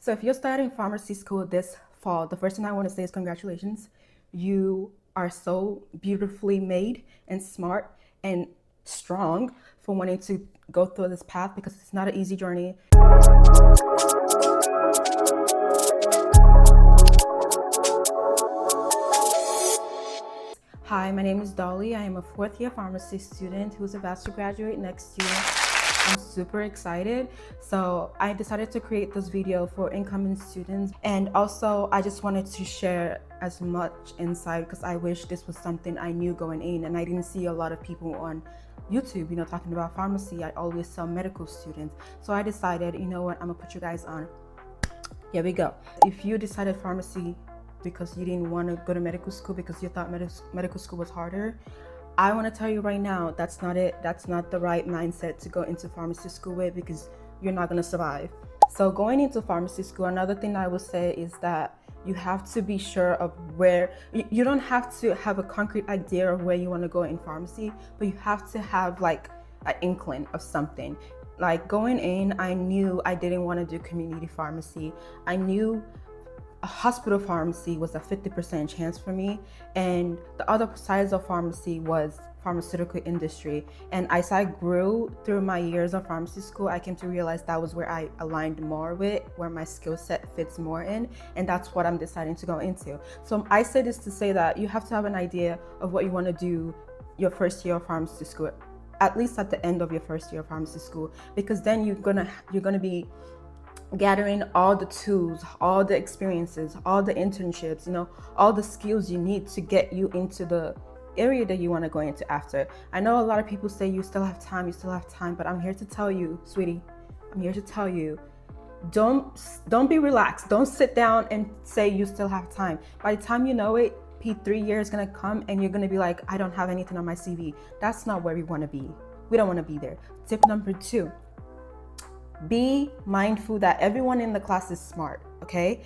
So if you're starting pharmacy school this fall, the first thing I want to say is congratulations. You are so beautifully made and smart and strong for wanting to go through this path because it's not an easy journey. Hi, my name is Dolly. I am a fourth year pharmacy student who's about to graduate next year. I'm super excited. So I decided to create this video for incoming students. And also I just wanted to share as much insight because I wish this was something I knew going in, and I didn't see a lot of people on YouTube, talking about pharmacy. I always saw medical students. So I decided, you know what, I'm gonna put you guys on. Here we go. If you decided pharmacy because you didn't want to go to medical school because you thought medical school was harder, I want to tell you right now, that's not it. That's not the right mindset to go into pharmacy school with, because you're not going to survive. So going into pharmacy school, another thing I would say is that you have to be sure of where, you don't have to have a concrete idea of where you want to go in pharmacy, but you have to have like an inkling of something. Like going in, I knew I didn't want to do community pharmacy. I knew a hospital pharmacy was a 50% chance for me, and the other sides of pharmacy was pharmaceutical industry. And as I grew through my years of pharmacy school, I came to realize that was where I aligned more with, where my skill set fits more in, and that's what I'm deciding to go into. So I say this to say that you have to have an idea of what you want to do your first year of pharmacy school, at least at the end of your first year of pharmacy school, because then you're gonna be gathering all the tools, all the experiences, all the internships, all the skills you need to get you into the area that you want to go into after. I know a lot of people say you still have time, but I'm here to tell you, sweetie, I'm here to tell you, don't be relaxed. Don't sit down and say you still have time. By the time you know it, P3 year is going to come and you're going to be like, I don't have anything on my CV. That's not where we want to be. We don't want to be there. Tip number 2, be mindful that everyone in the class is smart, okay?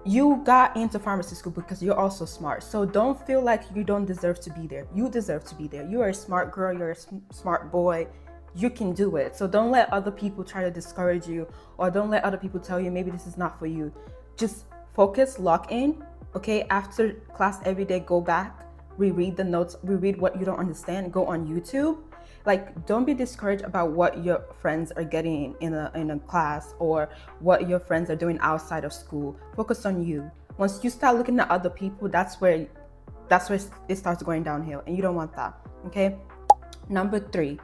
You got into pharmacy school because you're also smart. So don't feel like you don't deserve to be there. You deserve to be there. You are a smart girl, you're a smart boy. You can do it. So don't let other people try to discourage you, or don't let other people tell you maybe this is not for you. Just focus, lock in, okay? After class every day, go back, reread the notes, reread what you don't understand, go on YouTube. Like, don't be discouraged about what your friends are getting in a class, or what your friends are doing outside of school. Focus on you. Once you start looking at other people, that's where it starts going downhill, and you don't want that, okay? Number 3,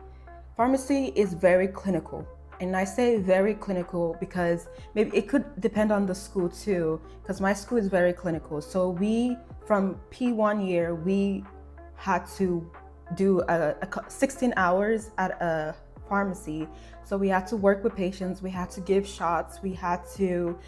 pharmacy is very clinical. And I say very clinical because maybe it could depend on the school too, because my school is very clinical. So we, from P1 year, we had to do 16 hours at a pharmacy. So we had to work with patients, we had to give shots, we had to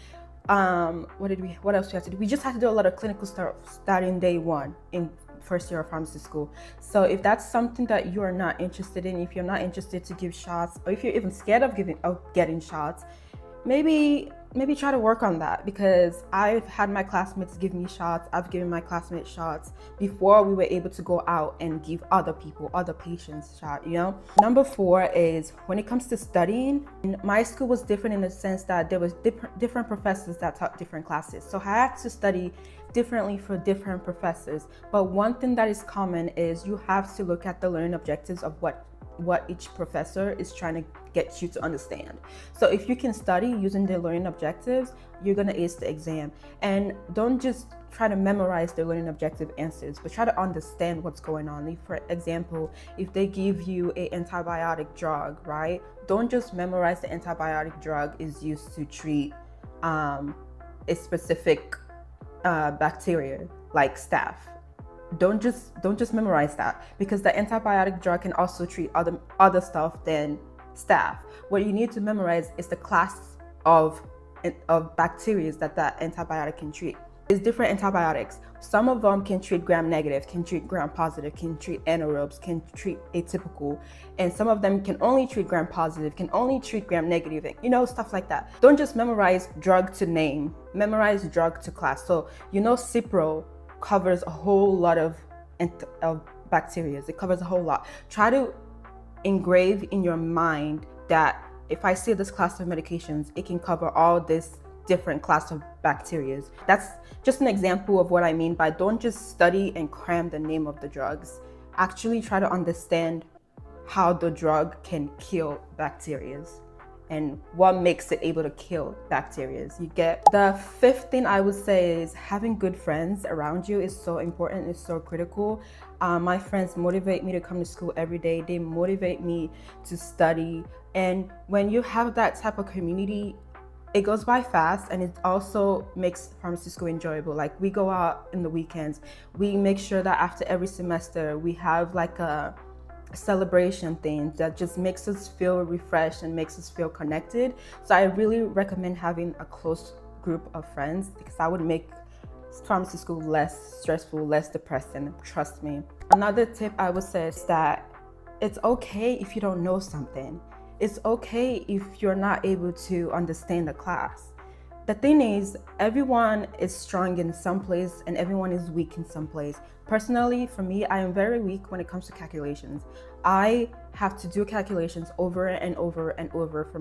what else we had to do? We just had to do a lot of clinical stuff starting day 1 in first year of pharmacy school. So if that's something that you are not interested in, if you're not interested to give shots, or if you're even scared of getting shots, maybe try to work on that, because I've had my classmates give me shots. I've given my classmates shots before we were able to go out and give other patients shots, Number 4 is when it comes to studying, my school was different in the sense that there was different professors that taught different classes. So I had to study differently for different professors. But one thing that is common is you have to look at the learning objectives of what each professor is trying to get you to understand. So if you can study using the learning objectives, you're going to ace the exam. And don't just try to memorize the learning objective answers, but try to understand what's going on. For example, if they give you an antibiotic drug, right? Don't just memorize the antibiotic drug is used to treat a specific bacteria like staph. Don't just memorize that, because the antibiotic drug can also treat other stuff than staph. What you need to memorize is the class of bacteria that antibiotic can treat. There's different antibiotics. Some of them can treat gram-negative, can treat gram-positive, can treat anaerobes, can treat atypical, and some of them can only treat gram-positive, can only treat gram-negative, stuff like that. Don't just memorize drug to name, memorize drug to class. So Cipro covers a whole lot of bacteria. It covers a whole lot. Try to engrave in your mind that if I say this class of medications, it can cover all this different class of bacteria. That's just an example of what I mean by don't just study and cram the name of the drugs. Actually try to understand how the drug can kill bacteria and what makes it able to kill bacteria. You get. The fifth thing I would say is having good friends around you is so important, it's so critical. My friends motivate me to come to school every day. They motivate me to study. And when you have that type of community, it goes by fast, and it also makes pharmacy school enjoyable. Like, we go out in the weekends. We make sure that after every semester we have like a celebration thing that just makes us feel refreshed and makes us feel connected. So I really recommend having a close group of friends, because that would make pharmacy school less stressful, less depressing, trust me. Another tip I would say is that it's okay if you don't know something. It's okay if you're not able to understand the class. The thing is, everyone is strong in some place and everyone is weak in some place. Personally, for me, I am very weak when it comes to calculations. I have to do calculations over and over and over for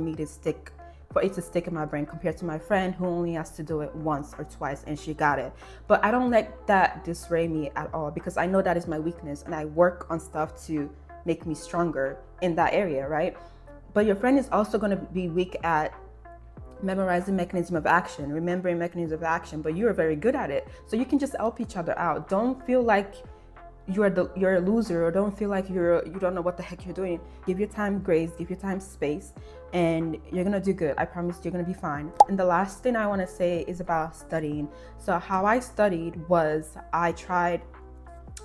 it to stick in my brain, compared to my friend who only has to do it once or twice and she got it. But I don't let that dissuade me at all, because I know that is my weakness and I work on stuff to make me stronger in that area, right? But your friend is also going to be weak at memorizing mechanism of action, remembering mechanism of action, but you are very good at it. So you can just help each other out. Don't feel like you're a loser, or don't feel like you don't know what the heck you're doing. Give your time grace, give your time space, and you're gonna do good. I promise you're gonna be fine. And the last thing I want to say is about studying. So how I studied was, I tried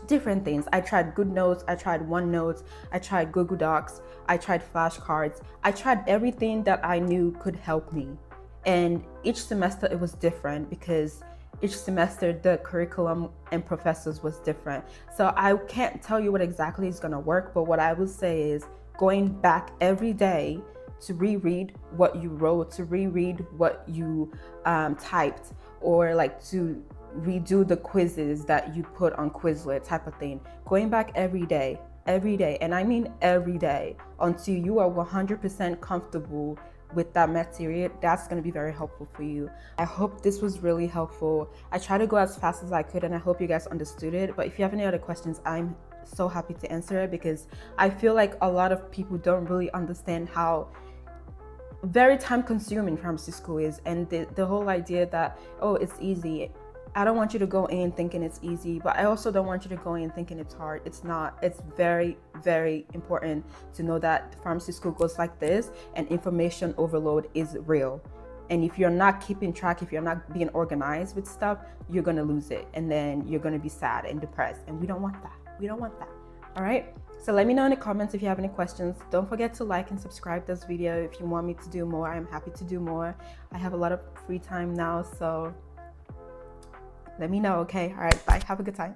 different things. I tried GoodNotes, I tried OneNote, I tried Google Docs, I tried flashcards. I tried everything that I knew could help me. And each semester it was different, because each semester the curriculum and professors was different. So I can't tell you what exactly is going to work, but what I would say is going back every day to reread what you wrote, to reread what you typed, or like to redo the quizzes that you put on Quizlet type of thing. Going back every day, and I mean every day, until you are 100% comfortable with that material. That's going to be very helpful for you. I hope this was really helpful. I tried to go as fast as I could, and I hope you guys understood it. But if you have any other questions, I'm so happy to answer it, because I feel like a lot of people don't really understand how very time consuming pharmacy school is, and the whole idea that, oh, it's easy. I don't want you to go in thinking it's easy, but I also don't want you to go in thinking it's hard. It's not. It's very, very important to know that pharmacy school goes like this, and information overload is real. And if you're not keeping track, if you're not being organized with stuff, you're gonna lose it, and then you're gonna be sad and depressed, and we don't want that. We don't want that. All right? So let me know in the comments if you have any questions. Don't forget to like and subscribe this video if you want me to do more. I'm happy to do more. I have a lot of free time now, so let me know, okay? All right, bye. Have a good time.